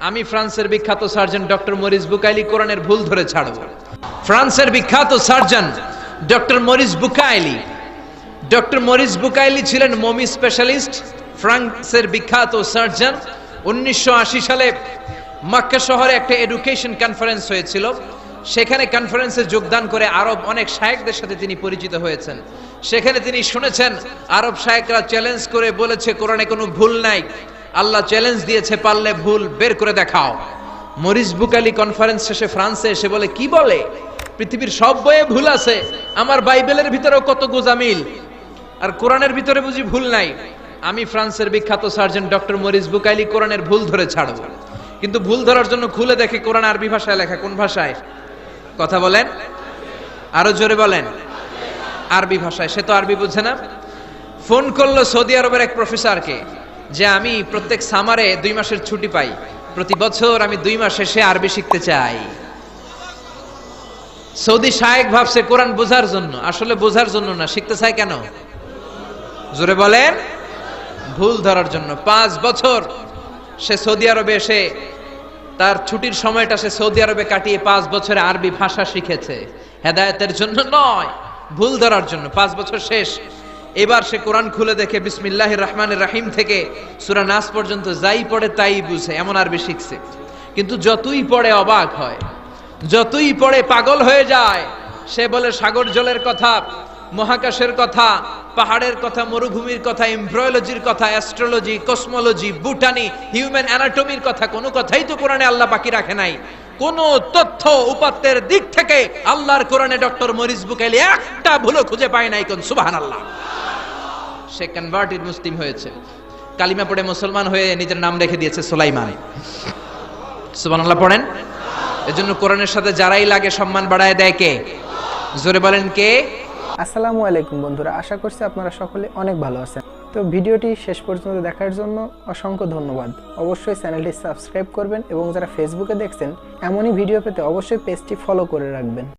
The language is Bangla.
আমি ফ্রান্সের বিখ্যাত সার্জন ডক্টর মরিস বুকাইলি কোরআনের ভুল ধরে ছাড়ব। ফ্রান্সের বিখ্যাত সার্জন ডক্টর মরিস বুকাইলি ছিলেন মমি স্পেশালিস্ট। ফ্রান্সের বিখ্যাত সার্জন। 1980 সালে মক্কা শহরে একটা এডুকেশন কনফারেন্স হয়েছিল। সেখানে কনফারেন্সে যোগদান করে আরব অনেক শায়েখদের সাথে তিনি পরিচিত হয়েছেন। সেখানে তিনি শুনেছেন আরব শায়েখরা চ্যালেঞ্জ করে বলেছে কোরআনে কোনো ভুল নাই। আল্লাহ চ্যালেঞ্জ দিয়েছে, পারলে ভুল বের করে দেখাও। মরিস বুকাইলি কনফারেন্স শেষে ফ্রান্সে এসে বলে, কি বলে পৃথিবীর সব বইয়ে ভুল আছে, আমার বাইবেলের ভিতরেও কত গোজামিল, আর কোরআনের ভিতরে বুঝি ভুল নাই। আমি ফ্রান্সের বিখ্যাত সার্জন ডক্টর মরিস বুকাইলি কোরআনের ভুল ধরে ছাড়ব। কিন্তু ভুল ধরার জন্য খুলে দেখে কোরআন আরবি ভাষায় লেখা। কোন ভাষায়? কথা বলেন, আরো জোরে বলেন। আরবি ভাষায়। সে তো আরবি বুঝে না। ফোন করলো সৌদি আরবের এক প্রফেসরকে যে আমি প্রত্যেক সামারে 2 মাসের ছুটি পাই, প্রতি বছর আমি 2 মাস এসে আরবি শিখতে চাই। সৌদি শায়েখ ভাবছে কোরআন বোঝার জন্য, আসলে বোঝার জন্য না। শিখতে চায় কেন? জোরে বলেন। ভুল ধরার জন্য। 5 বছর সে সৌদি আরবে এসে তার ছুটির সময়টা সে সৌদি আরবে কাটিয়ে 5 বছরে আরবি ভাষা শিখেছে। হেদায়েতের জন্য নয়, ভুল ধরার জন্য। 5 বছর শেষ। এবার সে কোরআন খুলে দেখে বিসমিল্লাহির রহমানির রহিম থেকে সূরা নাস পর্যন্ত যাই পড়ে তাই বুঝে, এমন আরবি শিখছে। কিন্তু যতই পড়ে অবাক হয়, যতই পড়ে পাগল হয়ে যায়। সে বলে সাগর জলের কথা, মহাকাশের কথা, পাহাড়ের কথা, মরুভূমির কথা, এমব্রয়োলজির কথা, অ্যাস্ট্রোলজি, কসমোলজি, বুটানি, হিউম্যান অ্যানাটমির কথা, কোনো কথাই তো কোরআনে আল্লাহ বাকি রাখে নাই। কোন তথ্য উপাত্তের দিক থেকে আল্লাহর কোরআনে ডক্টর মরিস বুকাইলি একটা ভুলও খুঁজে পায় নাই। কোন সুবহানাল্লাহ। সে কনভার্টেড মুসলিম হয়েছে, কালিমা পড়ে মুসলমান হয়ে নিজের নাম রেখে দিয়েছে সুলাইমান। সুবহানাল্লাহ পড়েন। এজন্য কোরআনের সাথে যারাই লাগে সম্মান বাড়ায় দেয় কে? জোরে বলেন কে? আসসালামু আলাইকুম বন্ধুরা, আশা করছি আপনারা সকলে অনেক ভালো আছেন। তো ভিডিওটি শেষ পর্যন্ত দেখার জন্য অসংখ্য ধন্যবাদ। অবশ্যই চ্যানেলটি সাবস্ক্রাইব করবেন এবং যারা ফেসবুকে দেখছেন এমনই ভিডিও পেতে অবশ্যই পেজটি ফলো করে রাখবেন।